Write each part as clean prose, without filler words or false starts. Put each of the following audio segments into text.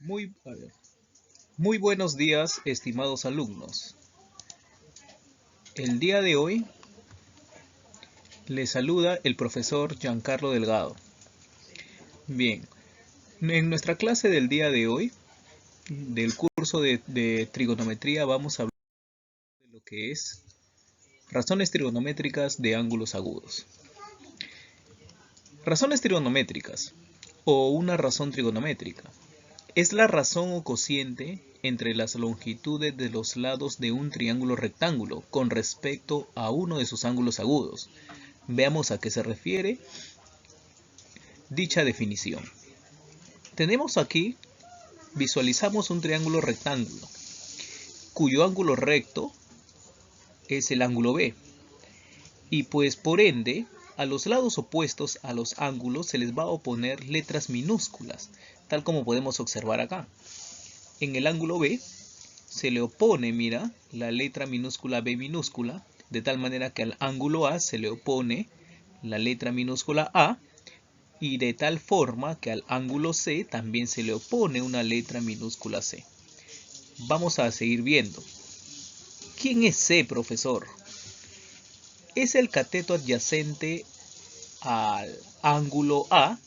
A ver. Muy buenos días, estimados alumnos. El día de hoy les saluda el profesor Giancarlo Delgado. Bien, en nuestra clase del día de hoy, del curso de trigonometría, vamos a hablar de lo que es razones trigonométricas de ángulos agudos. Razones trigonométricas o una razón trigonométrica es la razón o cociente entre las longitudes de los lados de un triángulo rectángulo con respecto a uno de sus ángulos agudos. Veamos a qué se refiere dicha definición. Tenemos aquí, visualizamos un triángulo rectángulo, cuyo ángulo recto es el ángulo B. Y pues por ende, a los lados opuestos a los ángulos se les va a oponer letras minúsculas, tal como podemos observar acá. En el ángulo B se le opone, mira, la letra minúscula B minúscula, de tal manera que al ángulo A se le opone la letra minúscula A, y de tal forma que al ángulo C también se le opone una letra minúscula C. Vamos a seguir viendo. ¿Quién es C, profesor? Es el cateto adyacente al ángulo A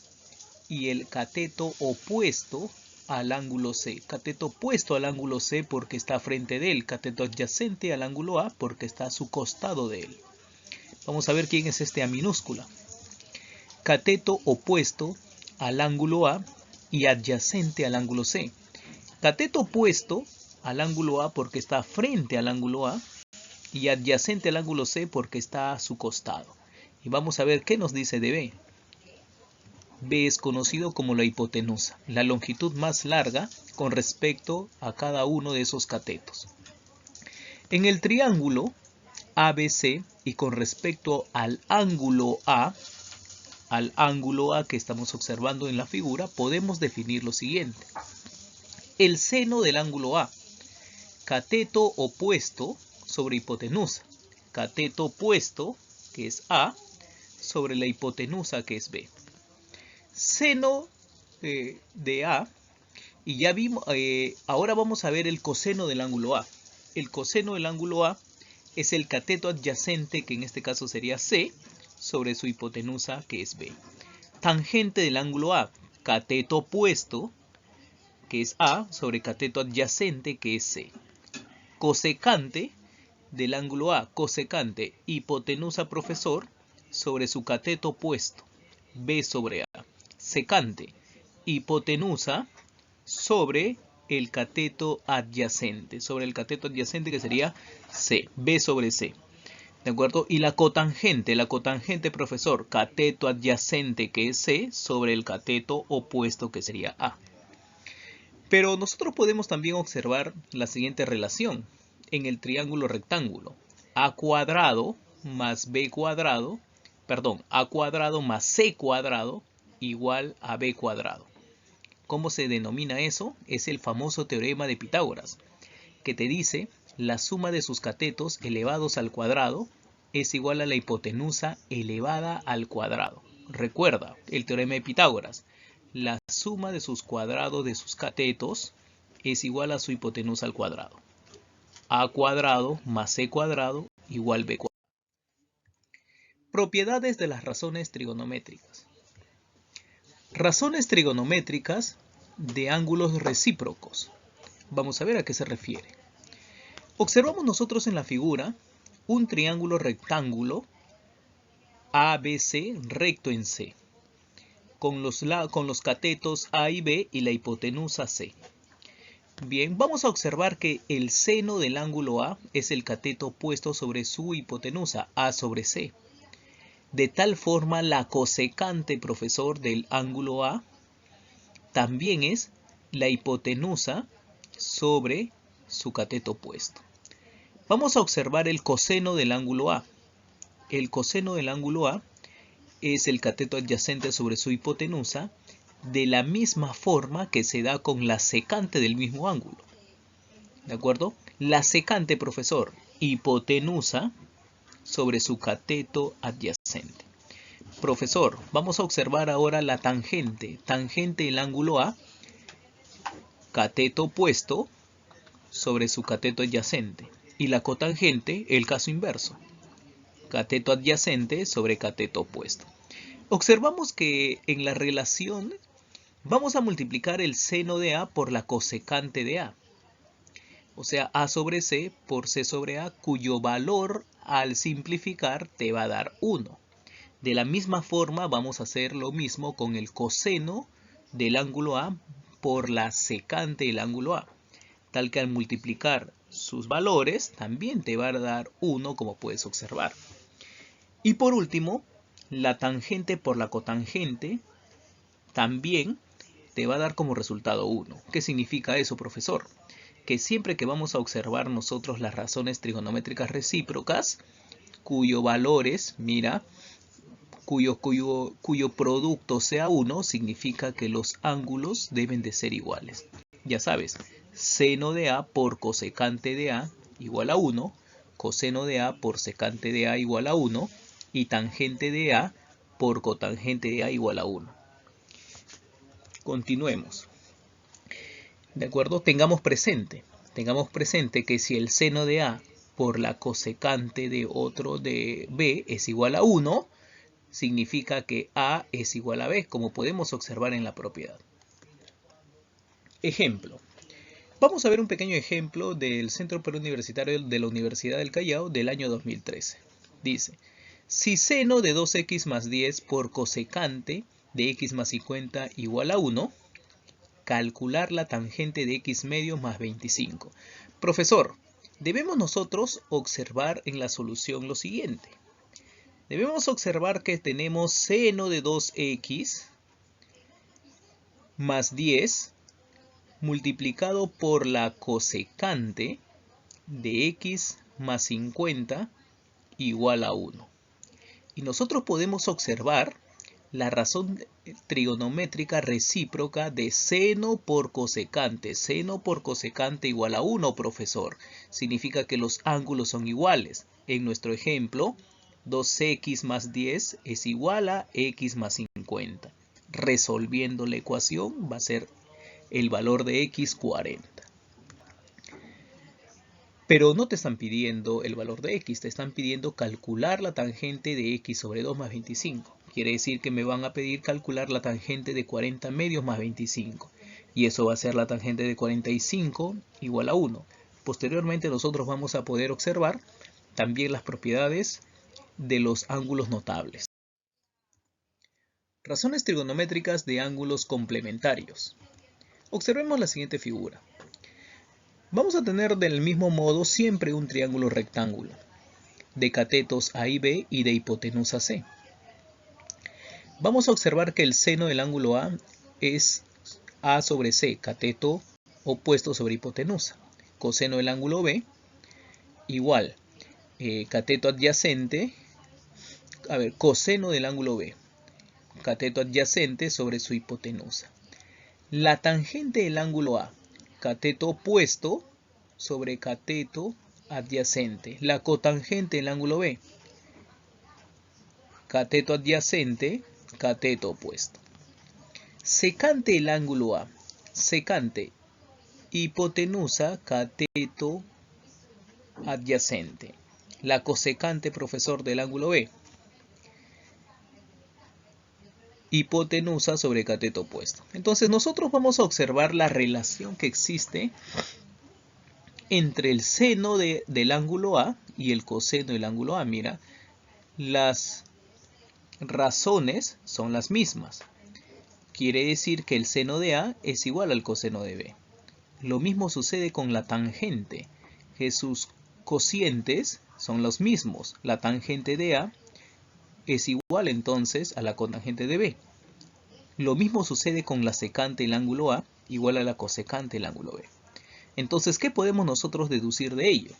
y el cateto opuesto al ángulo C. Cateto opuesto al ángulo C porque está frente de él. Cateto adyacente al ángulo A porque está a su costado de él. Vamos a ver quién es este A minúscula. Cateto opuesto al ángulo A y adyacente al ángulo C. Cateto opuesto al ángulo A porque está frente al ángulo A y adyacente al ángulo C porque está a su costado. Y vamos a ver qué nos dice de B. B es conocido como la hipotenusa, la longitud más larga con respecto a cada uno de esos catetos. En el triángulo ABC y con respecto al ángulo A que estamos observando en la figura, podemos definir lo siguiente. El seno del ángulo A, cateto opuesto sobre hipotenusa. Cateto opuesto, que es A, sobre la hipotenusa, que es B. Seno de A, y ya vimos, ahora vamos a ver el coseno del ángulo A. El coseno del ángulo A es el cateto adyacente, que en este caso sería C, sobre su hipotenusa, que es B. Tangente del ángulo A, cateto opuesto, que es A, sobre cateto adyacente, que es C. Cosecante del ángulo A, cosecante, hipotenusa, profesor, sobre su cateto opuesto, B sobre A. Secante, hipotenusa, sobre el cateto adyacente, que sería C, B sobre C. ¿De acuerdo? Y la cotangente, profesor, cateto adyacente, que es C, sobre el cateto opuesto, que sería A. Pero nosotros podemos también observar la siguiente relación en el triángulo rectángulo. A cuadrado más B cuadrado, A cuadrado más C cuadrado igual a B cuadrado. ¿Cómo se denomina eso? Es el famoso teorema de Pitágoras, que te dice la suma de sus catetos elevados al cuadrado es igual a la hipotenusa elevada al cuadrado. Recuerda el teorema de Pitágoras. La suma de sus cuadrados de sus catetos es igual a su hipotenusa al cuadrado. A cuadrado más C cuadrado igual B cuadrado. Propiedades de las razones trigonométricas. Razones trigonométricas de ángulos recíprocos. Vamos a ver a qué se refiere. Observamos nosotros en la figura un triángulo rectángulo ABC recto en C, con los catetos A y B y la hipotenusa C. Bien, vamos a observar que el seno del ángulo A es el cateto opuesto sobre su hipotenusa, A sobre C. De tal forma, la cosecante, profesor, del ángulo A también es la hipotenusa sobre su cateto opuesto. Vamos a observar el coseno del ángulo A. El coseno del ángulo A es el cateto adyacente sobre su hipotenusa, de la misma forma que se da con la secante del mismo ángulo. ¿De acuerdo? La secante, profesor, hipotenusa sobre su cateto adyacente. Profesor, vamos a observar ahora la tangente. Tangente del ángulo A, cateto opuesto sobre su cateto adyacente. Y la cotangente, el caso inverso. Cateto adyacente sobre cateto opuesto. Observamos que en la relación vamos a multiplicar el seno de A por la cosecante de A. O sea, A sobre C por C sobre A, cuyo valor al simplificar te va a dar 1. De la misma forma vamos a hacer lo mismo con el coseno del ángulo A por la secante del ángulo A. Tal que al multiplicar sus valores también te va a dar 1, como puedes observar. Y por último, la tangente por la cotangente también te va a dar como resultado 1. ¿Qué significa eso, profesor? Que siempre que vamos a observar nosotros las razones trigonométricas recíprocas, cuyo valores, mira, cuyo producto sea 1, significa que los ángulos deben de ser iguales. Ya sabes, seno de A por cosecante de A igual a 1, coseno de A por secante de A igual a 1 y tangente de A por cotangente de A igual a 1. Continuemos. ¿De acuerdo? Tengamos presente que si el seno de A por la cosecante de otro de B es igual a 1, significa que A es igual a B, como podemos observar en la propiedad. Ejemplo. Vamos a ver un pequeño ejemplo del Centro Preuniversitario de la Universidad del Callao del año 2013. Dice, si seno de 2x más 10 por cosecante de x más 50 igual a 1, calcular la tangente de x medio más 25. Profesor, debemos nosotros observar en la solución lo siguiente. Debemos observar que tenemos seno de 2x más 10 multiplicado por la cosecante de x más 50 igual a 1. Y nosotros podemos observar la razón trigonométrica recíproca de seno por cosecante. Seno por cosecante igual a 1, profesor. Significa que los ángulos son iguales. En nuestro ejemplo, 2x más 10 es igual a x más 50. Resolviendo la ecuación va a ser el valor de x 40. Pero no te están pidiendo el valor de x, te están pidiendo calcular la tangente de x sobre 2 más 25. Quiere decir que me van a pedir calcular la tangente de 40 medios más 25. Y eso va a ser la tangente de 45 igual a 1. Posteriormente nosotros vamos a poder observar también las propiedades de los ángulos notables. Razones trigonométricas de ángulos complementarios. Observemos la siguiente figura. Vamos a tener del mismo modo siempre un triángulo rectángulo, de catetos A y B y de hipotenusa C. Vamos a observar que el seno del ángulo A es A sobre C, cateto opuesto sobre hipotenusa. Coseno del ángulo B, igual, cateto adyacente, coseno del ángulo B, cateto adyacente sobre su hipotenusa. La tangente del ángulo A, cateto opuesto sobre cateto adyacente. La cotangente del ángulo B, cateto adyacente, cateto opuesto. Secante del ángulo A, secante, hipotenusa, cateto adyacente. La cosecante, profesor, del ángulo B, hipotenusa sobre cateto opuesto. Entonces nosotros vamos a observar la relación que existe entre el seno del ángulo A y el coseno del ángulo A. Mira, las razones son las mismas. Quiere decir que el seno de A es igual al coseno de B. Lo mismo sucede con la tangente, que sus cocientes son los mismos. La tangente de A es igual entonces a la cotangente de B. Lo mismo sucede con la secante del ángulo A, igual a la cosecante del ángulo B. Entonces, ¿qué podemos nosotros deducir de ello?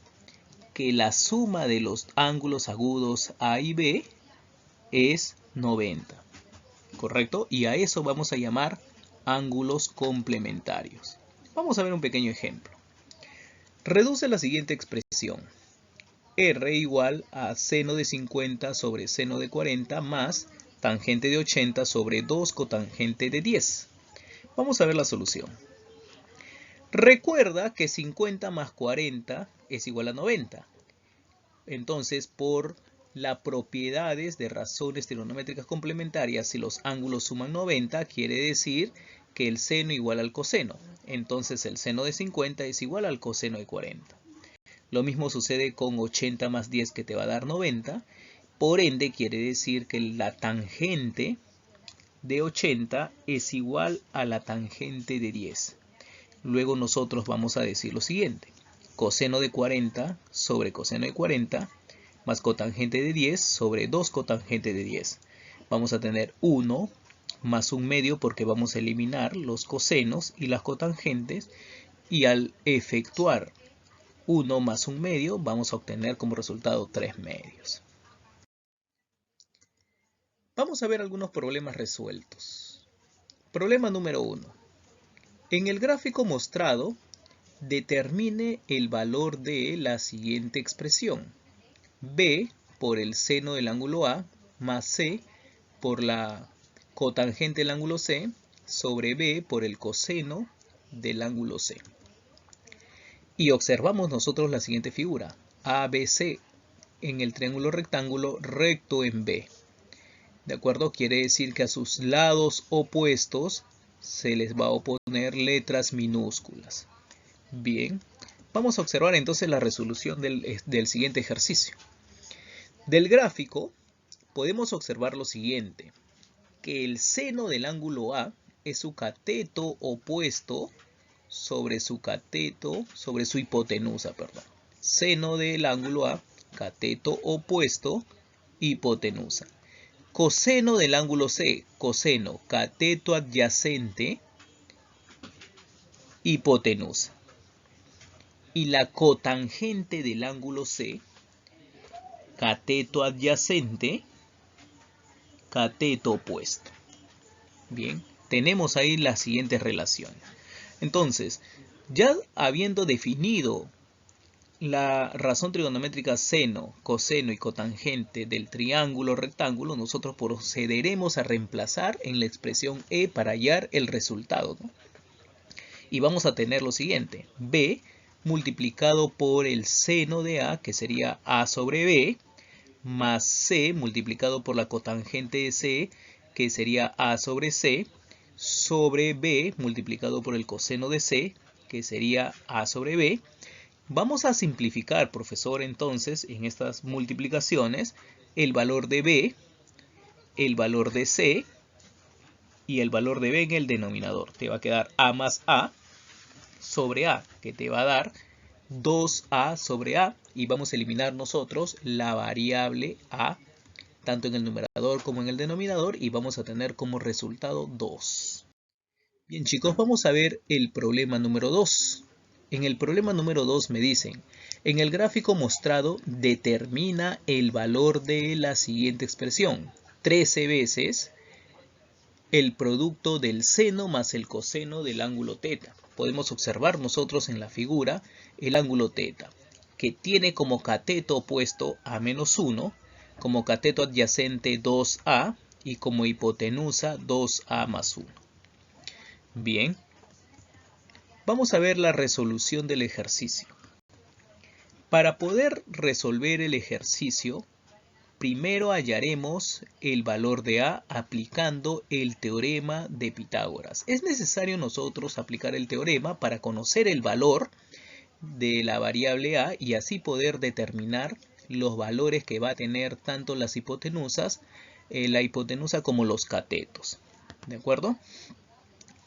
Que la suma de los ángulos agudos A y B es 90. ¿Correcto? Y a eso vamos a llamar ángulos complementarios. Vamos a ver un pequeño ejemplo. Reduce la siguiente expresión. R igual a seno de 50 sobre seno de 40 más tangente de 80 sobre 2 cotangente de 10. Vamos a ver la solución. Recuerda que 50 más 40 es igual a 90. Entonces, por las propiedades de razones trigonométricas complementarias, si los ángulos suman 90, quiere decir que el seno igual al coseno. Entonces, el seno de 50 es igual al coseno de 40. Lo mismo sucede con 80 más 10, que te va a dar 90. Por ende, quiere decir que la tangente de 80 es igual a la tangente de 10. Luego nosotros vamos a decir lo siguiente. Coseno de 40 sobre coseno de 40 más cotangente de 10 sobre 2 cotangente de 10. Vamos a tener 1 más 1/2 porque vamos a eliminar los cosenos y las cotangentes. Y al efectuar 1 más 1/2 vamos a obtener como resultado 3/2. Vamos a ver algunos problemas resueltos. Problema número 1. En el gráfico mostrado, determine el valor de la siguiente expresión. B por el seno del ángulo A más C por la cotangente del ángulo C sobre B por el coseno del ángulo C. Y observamos nosotros la siguiente figura. ABC en el triángulo rectángulo recto en B. ¿De acuerdo? Quiere decir que a sus lados opuestos se les va a oponer letras minúsculas. Bien, vamos a observar entonces la resolución del siguiente ejercicio. Del gráfico podemos observar lo siguiente, que el seno del ángulo A es su cateto opuesto sobre su hipotenusa, perdón. Seno del ángulo A, cateto opuesto, hipotenusa. Coseno del ángulo C, coseno, cateto adyacente, hipotenusa. Y la cotangente del ángulo C, cateto adyacente, cateto opuesto. Bien, tenemos ahí las siguientes relaciones. Entonces, ya habiendo definido la razón trigonométrica seno, coseno y cotangente del triángulo rectángulo, nosotros procederemos a reemplazar en la expresión E para hallar el resultado, ¿no? Y vamos a tener lo siguiente, B multiplicado por el seno de A, que sería A sobre B, más C multiplicado por la cotangente de C, que sería A sobre C, sobre B multiplicado por el coseno de C, que sería A sobre B. Vamos a simplificar, profesor, entonces, en estas multiplicaciones, el valor de B, el valor de C y el valor de B en el denominador. Te va a quedar A más A sobre A, que te va a dar 2A sobre A. Y vamos a eliminar nosotros la variable A, tanto en el numerador como en el denominador, y vamos a tener como resultado 2. Bien, chicos, vamos a ver el problema número 2. En el problema número 2 me dicen, en el gráfico mostrado determina el valor de la siguiente expresión, 13 veces el producto del seno más el coseno del ángulo θ. Podemos observar nosotros en la figura el ángulo θ, que tiene como cateto opuesto A menos 1, como cateto adyacente 2A y como hipotenusa 2A más 1. Bien. Vamos a ver la resolución del ejercicio. Para poder resolver el ejercicio, primero hallaremos el valor de A aplicando el teorema de Pitágoras. Es necesario nosotros aplicar el teorema para conocer el valor de la variable A y así poder determinar los valores que va a tener tanto las hipotenusas, la hipotenusa como los catetos. ¿De acuerdo?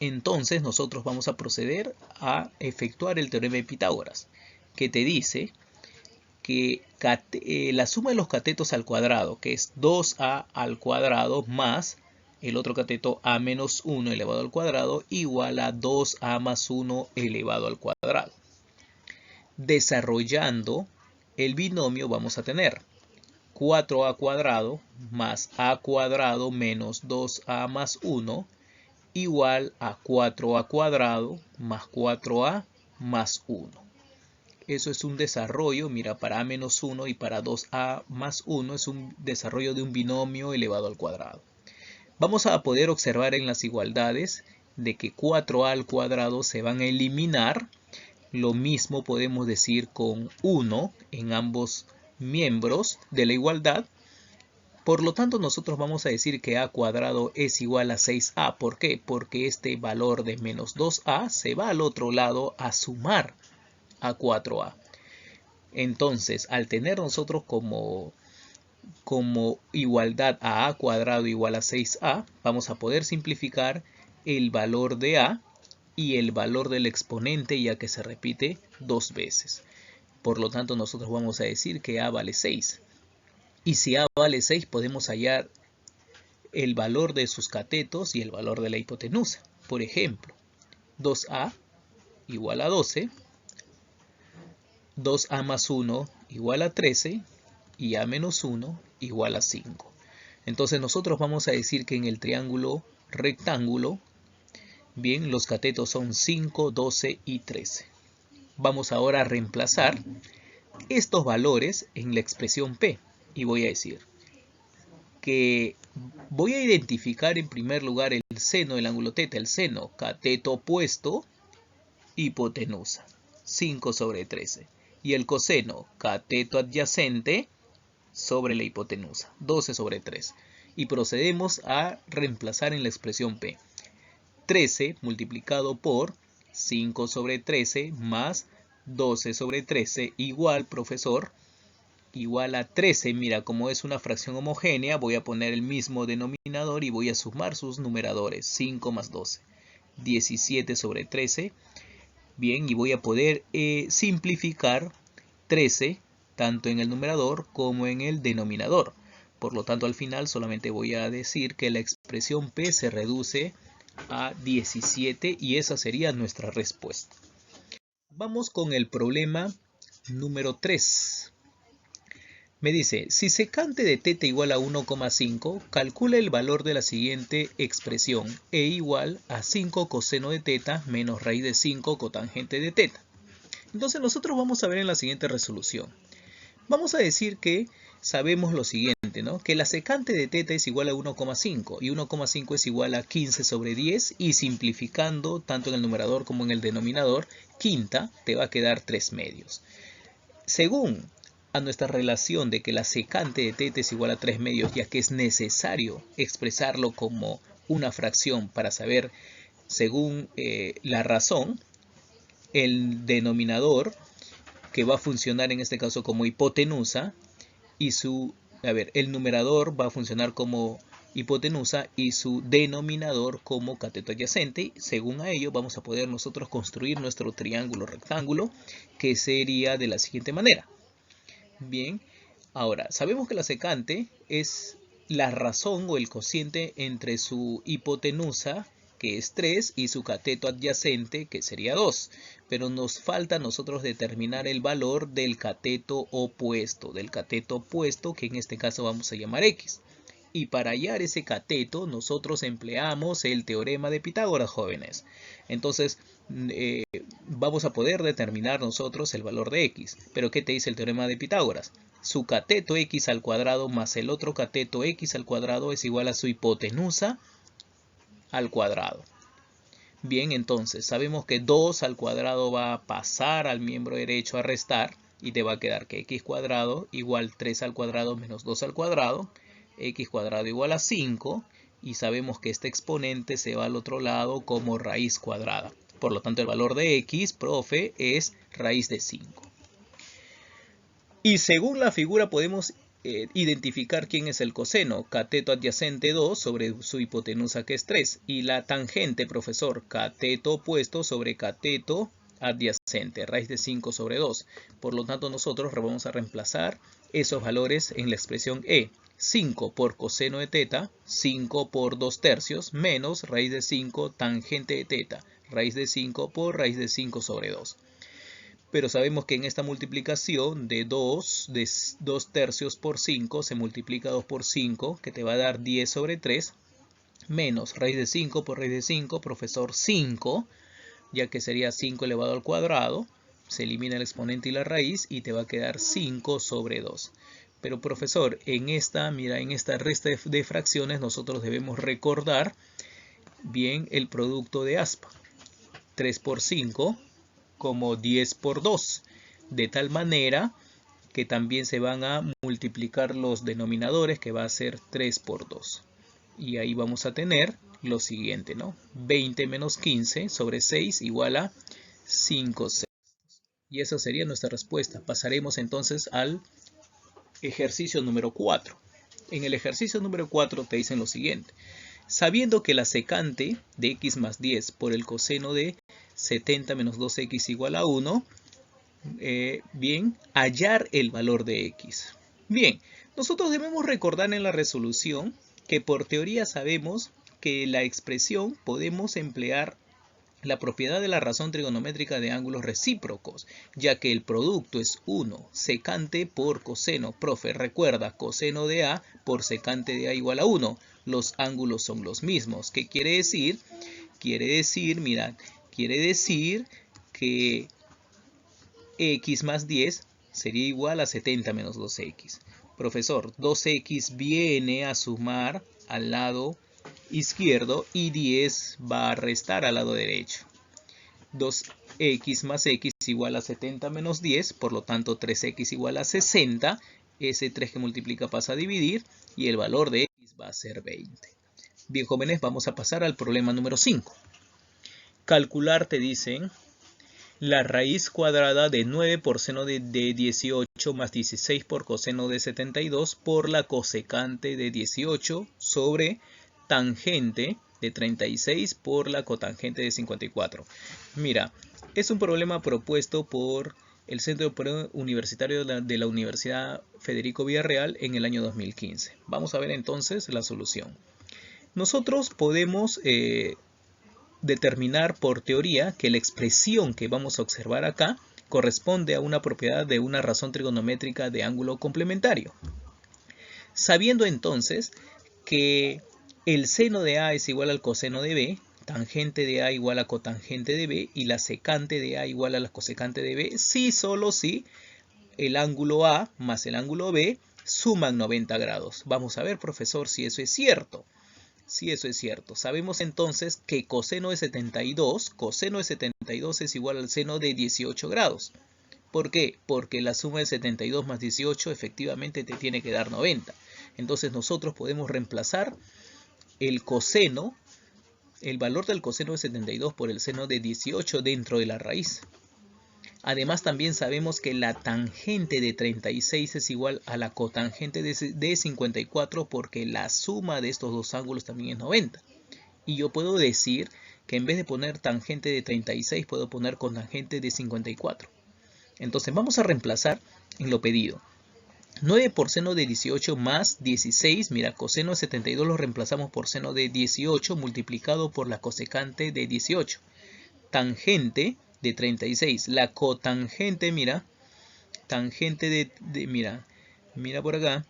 Entonces nosotros vamos a proceder a efectuar el teorema de Pitágoras, que te dice que la suma de los catetos al cuadrado, que es 2A al cuadrado más el otro cateto A menos 1 elevado al cuadrado, igual a 2A más 1 elevado al cuadrado. Desarrollando el binomio vamos a tener 4A cuadrado más A cuadrado menos 2A más 1 igual a 4A cuadrado más 4A más 1. Eso es un desarrollo, mira, para A menos 1 y para 2A más 1 es un desarrollo de un binomio elevado al cuadrado. Vamos a poder observar en las igualdades de que 4A al cuadrado se van a eliminar Lo mismo podemos decir con 1 en ambos miembros de la igualdad. Por lo tanto, nosotros vamos a decir que a cuadrado es igual a 6a. ¿Por qué? Porque este valor de menos 2a se va al otro lado a sumar a 4a. Entonces, al tener nosotros como igualdad a cuadrado igual a 6a, vamos a poder simplificar el valor de a y el valor del exponente, ya que se repite 2 veces. Por lo tanto, nosotros vamos a decir que a vale 6. Y si a vale 6, podemos hallar el valor de sus catetos y el valor de la hipotenusa. Por ejemplo, 2a igual a 12, 2a más 1 igual a 13 y a menos 1 igual a 5. Entonces nosotros vamos a decir que en el triángulo rectángulo, bien, los catetos son 5, 12 y 13. Vamos ahora a reemplazar estos valores en la expresión P. Y voy a decir que voy a identificar en primer lugar el seno del ángulo θ, el seno, cateto opuesto, hipotenusa, 5 sobre 13. Y el coseno, cateto adyacente, sobre la hipotenusa, 12 sobre 3. Y procedemos a reemplazar en la expresión P. 13 multiplicado por 5 sobre 13 más 12 sobre 13 igual, profesor, igual a 13. Mira, como es una fracción homogénea, voy a poner el mismo denominador y voy a sumar sus numeradores. 5 más 12, 17 sobre 13. Bien, y voy a poder simplificar 13 tanto en el numerador como en el denominador. Por lo tanto, al final solamente voy a decir que la expresión P se reduce a 17 y esa sería nuestra respuesta. Vamos con el problema número 3. Me dice, si secante de θ igual a 1,5, calcula el valor de la siguiente expresión, e igual a 5 coseno de θ menos raíz de 5 cotangente de θ. Entonces nosotros vamos a ver en la siguiente resolución. Vamos a decir que sabemos lo siguiente, ¿no? Que la secante de θ es igual a 1,5 y 1,5 es igual a 15 sobre 10 y simplificando tanto en el numerador como en el denominador, quinta te va a quedar 3 medios. Según a nuestra relación de que la secante de θ es igual a 3 medios, ya que es necesario expresarlo como una fracción para saber, según la razón, el denominador que va a funcionar en este caso como hipotenusa y el numerador va a funcionar como hipotenusa y su denominador como cateto adyacente. Según a ello vamos a poder nosotros construir nuestro triángulo rectángulo, que sería de la siguiente manera. Bien, ahora sabemos que la secante es la razón o el cociente entre su hipotenusa, que es 3, y su cateto adyacente, que sería 2. Pero nos falta a nosotros determinar el valor del cateto opuesto, que en este caso vamos a llamar X. Y para hallar ese cateto nosotros empleamos el teorema de Pitágoras, jóvenes. Entonces vamos a poder determinar nosotros el valor de X. Pero ¿qué te dice el teorema de Pitágoras? Su cateto X al cuadrado más el otro cateto X al cuadrado es igual a su hipotenusa al cuadrado. Bien, entonces sabemos que 2 al cuadrado va a pasar al miembro derecho a restar y te va a quedar que x cuadrado igual 3 al cuadrado menos 2 al cuadrado, x cuadrado igual a 5 y sabemos que este exponente se va al otro lado como raíz cuadrada. Por lo tanto, el valor de x, profe, es raíz de 5. Y según la figura podemos identificar quién es el coseno, cateto adyacente 2 sobre su hipotenusa que es 3 y la tangente, profesor, cateto opuesto sobre cateto adyacente, raíz de 5 sobre 2. Por lo tanto nosotros vamos a reemplazar esos valores en la expresión E. 5 por coseno de θ, 5 por 2 tercios, menos raíz de 5 tangente de θ, raíz de 5 por raíz de 5 sobre 2. Pero sabemos que en esta multiplicación de 2 tercios por 5 se multiplica 2 por 5, que te va a dar 10 sobre 3, menos raíz de 5 por raíz de 5, profesor, 5, ya que sería 5 elevado al cuadrado, se elimina el exponente y la raíz y te va a quedar 5 sobre 2. Pero profesor, en esta resta de fracciones nosotros debemos recordar bien el producto de aspa. 3 por 5 como 10 por 2. De tal manera que también se van a multiplicar los denominadores, que va a ser 3 por 2. Y ahí vamos a tener lo siguiente, ¿no? 20 menos 15 sobre 6 igual a 5 sextos. Y esa sería nuestra respuesta. Pasaremos entonces al ejercicio número 4. En el ejercicio número 4 te dicen lo siguiente. Sabiendo que la secante de x más 10 por el coseno de 70 menos 2x igual a 1, bien, hallar el valor de x. Bien, nosotros debemos recordar en la resolución que por teoría sabemos que la expresión podemos emplear la propiedad de la razón trigonométrica de ángulos recíprocos, ya que el producto es 1 secante por coseno. Profe, recuerda, coseno de A por secante de A igual a 1. Los ángulos son los mismos. ¿Qué quiere decir? Quiere decir que x más 10 sería igual a 70 menos 2x. Profesor, 2x viene a sumar al lado izquierdo y 10 va a restar al lado derecho. 2x más x igual a 70 menos 10, por lo tanto 3x igual a 60. Ese 3 que multiplica pasa a dividir y el valor de x va a ser 20. Bien, jóvenes, vamos a pasar al problema número 5. Calcular, te dicen, la raíz cuadrada de 9 por seno de 18 más 16 por coseno de 72 por la cosecante de 18 sobre tangente de 36 por la cotangente de 54. Mira, es un problema propuesto por el Centro Universitario de la Universidad Federico Villarreal en el año 2015. Vamos a ver entonces la solución. Nosotros podemos determinar por teoría que la expresión que vamos a observar acá corresponde a una propiedad de una razón trigonométrica de ángulo complementario. Sabiendo entonces que el seno de A es igual al coseno de B, tangente de A igual a cotangente de B y la secante de A igual a la cosecante de B, si solo si el ángulo A más el ángulo B suman 90 grados. Vamos a ver, profesor, si eso es cierto. Si eso es cierto. Sabemos entonces que coseno de 72 es igual al seno de 18 grados. ¿Por qué? Porque la suma de 72 más 18 efectivamente te tiene que dar 90. Entonces nosotros podemos reemplazar el coseno, el valor del coseno de 72 por el seno de 18 dentro de la raíz. Además también sabemos que la tangente de 36 es igual a la cotangente de 54 porque la suma de estos dos ángulos también es 90. Y yo puedo decir que en vez de poner tangente de 36 puedo poner cotangente de 54. Entonces vamos a reemplazar en lo pedido. 9 por seno de 18 más 16, mira, coseno de 72 lo reemplazamos por seno de 18 multiplicado por la cosecante de 18. Tangente de 36, la cotangente, mira, tangente mira por acá,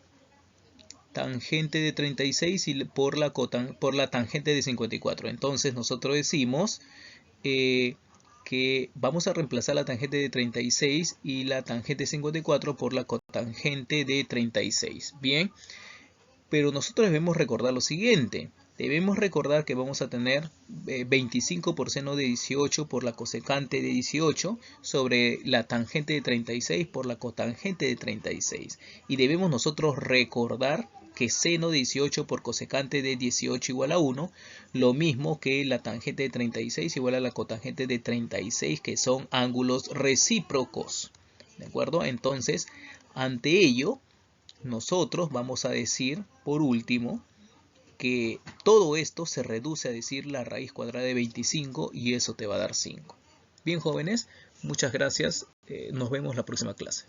tangente de 36 y por la tangente de 54. Entonces nosotros decimos que vamos a reemplazar la tangente de 36 y la tangente de 54 por la cotangente de 36. Bien, pero nosotros debemos recordar lo siguiente. Debemos recordar que vamos a tener 25 por seno de 18 por la cosecante de 18 sobre la tangente de 36 por la cotangente de 36. Y debemos nosotros recordar que seno de 18 por cosecante de 18 igual a 1, lo mismo que la tangente de 36 igual a la cotangente de 36, que son ángulos recíprocos. ¿De acuerdo? Entonces, ante ello, nosotros vamos a decir, por último, que todo esto se reduce a decir la raíz cuadrada de 25 y eso te va a dar 5. Bien, jóvenes, muchas gracias. Nos vemos la próxima clase.